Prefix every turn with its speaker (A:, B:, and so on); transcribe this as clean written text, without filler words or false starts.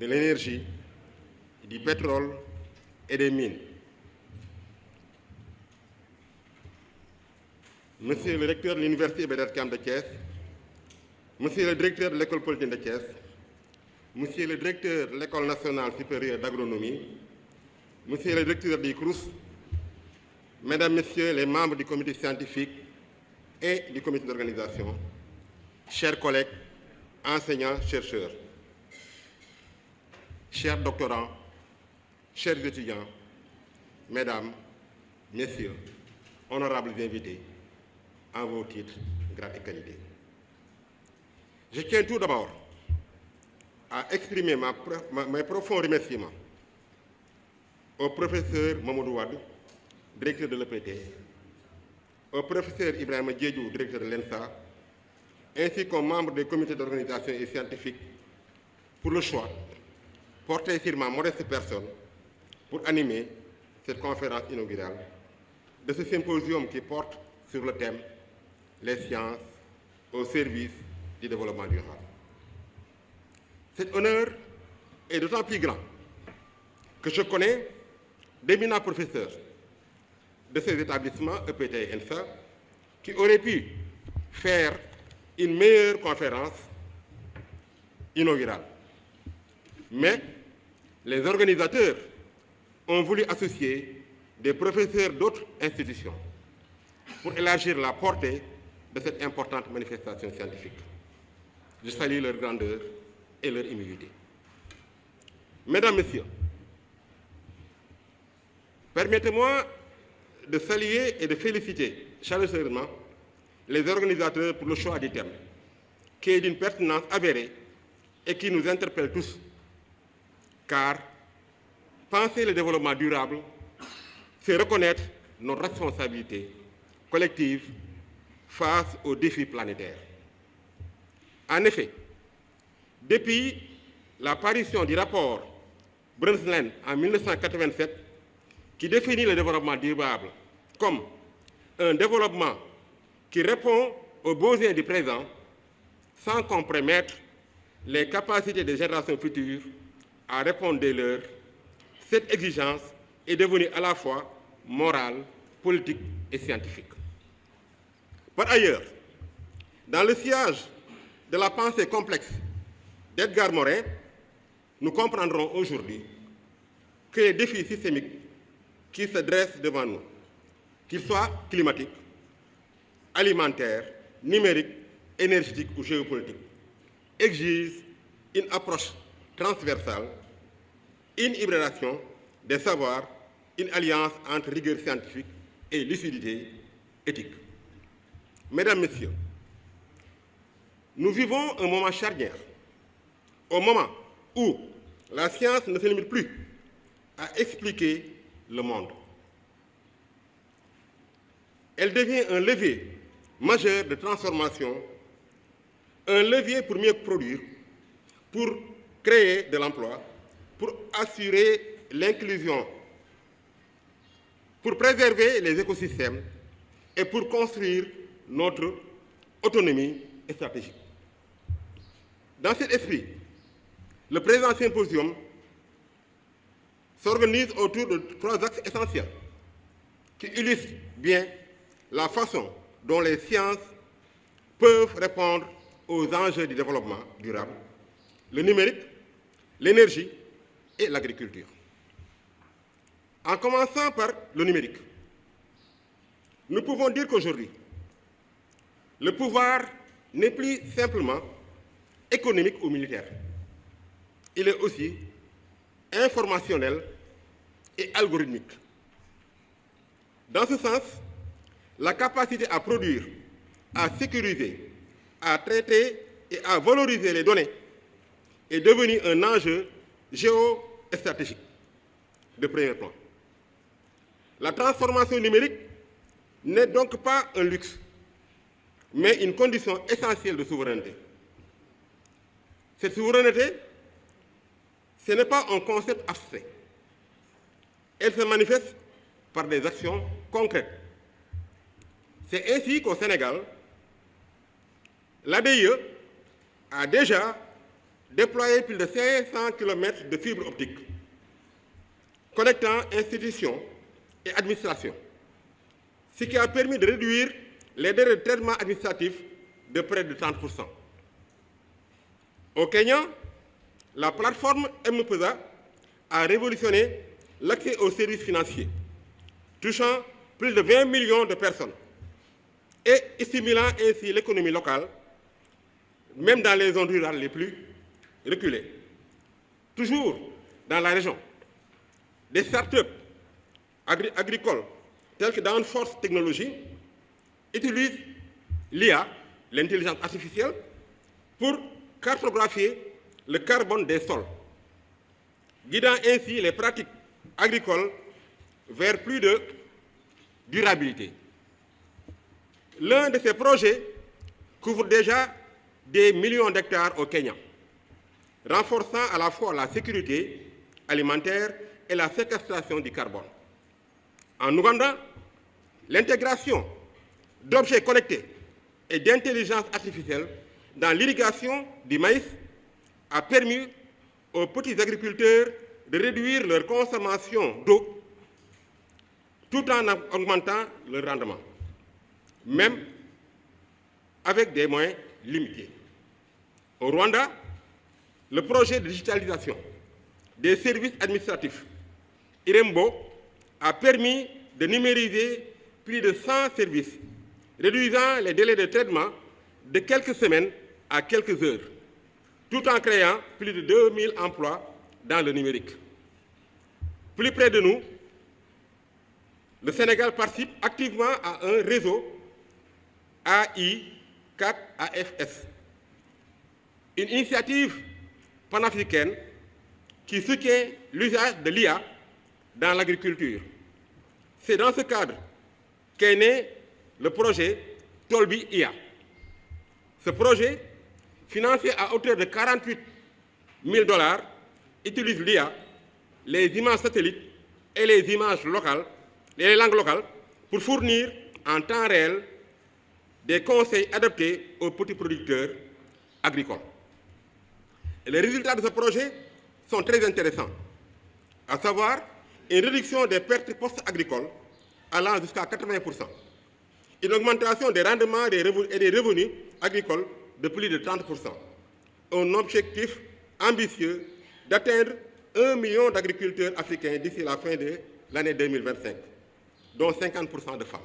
A: de l'énergie, du pétrole et des mines. Monsieur le recteur de l'Université Iba Der Thiam de Thiès, Monsieur le directeur de l'École polytechnique de Thiès, Monsieur le directeur de l'École nationale supérieure d'agronomie, Monsieur le directeur du CROUS, Mesdames, Messieurs les membres du comité scientifique et du comité d'organisation, chers collègues, enseignants, chercheurs, chers doctorants, chers étudiants, Mesdames, Messieurs, honorables invités, en vos titres, grades et qualités. Je tiens tout d'abord à exprimer mes profonds remerciements au professeur Mamadou Wade, directeur de l'EPT, au professeur Ibrahima Diédhiou, directeur de l'ENSA, ainsi qu'aux membres des comités d'organisation et scientifiques pour le choix porté sur ma modeste personne pour animer cette conférence inaugurale de ce symposium qui porte sur le thème « Les sciences au service du développement durable ». Cet honneur est d'autant plus grand que je connais d'éminents professeurs de ces établissements EPT et ENSA qui auraient pu faire une meilleure conférence inaugurale. Mais les organisateurs ont voulu associer des professeurs d'autres institutions pour élargir la portée de cette importante manifestation scientifique. Je salue leur grandeur et leur humilité. Mesdames, Messieurs, permettez-moi de saluer et de féliciter chaleureusement les organisateurs pour le choix du thème, qui est d'une pertinence avérée et qui nous interpelle tous. Car penser le développement durable, c'est reconnaître nos responsabilités collectives face aux défis planétaires. En effet, depuis l'apparition du rapport Brundtland en 1987, qui définit le développement durable comme un développement qui répond aux besoins du présent sans compromettre les capacités des générations futures à répondre dès lors, cette exigence est devenue à la fois morale, politique et scientifique. Par ailleurs, dans le sillage de la pensée complexe d'Edgar Morin, nous comprendrons aujourd'hui que les défis systémiques qui se dressent devant nous, qu'ils soient climatiques, alimentaires, numériques, énergétiques ou géopolitiques, exigent une approche transversale, une hybridation des savoirs, une alliance entre rigueur scientifique et lucidité éthique. Mesdames, Messieurs, nous vivons un moment charnière, au moment où la science ne se limite plus à expliquer le monde. Elle devient un levier majeur de transformation, un levier pour mieux produire, pour créer de l'emploi, pour assurer l'inclusion, pour préserver les écosystèmes et pour construire notre autonomie stratégique. Dans cet esprit, le présent symposium s'organise autour de 3 axes essentiels qui illustrent bien la façon dont les sciences peuvent répondre aux enjeux du développement durable, le numérique, l'énergie et l'agriculture. En commençant par le numérique, nous pouvons dire qu'aujourd'hui, le pouvoir n'est plus simplement économique ou militaire. Il est aussi informationnel et algorithmique. Dans ce sens, la capacité à produire, à sécuriser, à traiter et à valoriser les données est devenue un enjeu géostratégique de premier plan. La transformation numérique n'est donc pas un luxe, mais une condition essentielle de souveraineté. Cette souveraineté, ce n'est pas un concept abstrait. Elle se manifeste par des actions concrètes. C'est ainsi qu'au Sénégal, l'ADIE a déjà déployé plus de 500 km de fibres optiques, connectant institutions et administrations, ce qui a permis de réduire les délais de traitement administratif de près de 30%. Au Kenya, la plateforme M-Pesa a révolutionné l'accès aux services financiers, touchant plus de 20 millions de personnes et stimulant ainsi l'économie locale, même dans les zones rurales les plus reculées. Toujours dans la région, des startups agricoles telles que Downforce Technologies utilisent l'IA, l'intelligence artificielle, pour cartographier le carbone des sols, guidant ainsi les pratiques agricoles vers plus de durabilité. L'un de ces projets couvre déjà des millions d'hectares au Kenya, renforçant à la fois la sécurité alimentaire et la séquestration du carbone. En Ouganda, l'intégration d'objets connectés et d'intelligence artificielle dans l'irrigation du maïs a permis aux petits agriculteurs de réduire leur consommation d'eau tout en augmentant leur rendement, même avec des moyens limités. Au Rwanda, le projet de digitalisation des services administratifs IREMBO a permis de numériser plus de 100 services, réduisant les délais de traitement de quelques semaines à quelques heures, tout en créant plus de 2000 emplois dans le numérique. Plus près de nous, le Sénégal participe activement à un réseau AI4AFS, une initiative panafricaine qui soutient l'usage de l'IA dans l'agriculture. C'est dans ce cadre qu'est né le projet Tolbi IA. Ce projet, financé à hauteur de 48 000 $, utilise l'IA, les images satellites et les images locales, et les langues locales, pour fournir en temps réel des conseils adaptés aux petits producteurs agricoles. Et les résultats de ce projet sont très intéressants, à savoir une réduction des pertes post-agricoles allant jusqu'à 80%, une augmentation des rendements et des revenus agricoles de plus de 30%, un objectif ambitieux d'atteindre 1 million d'agriculteurs africains d'ici la fin de l'année 2025, dont 50% de femmes.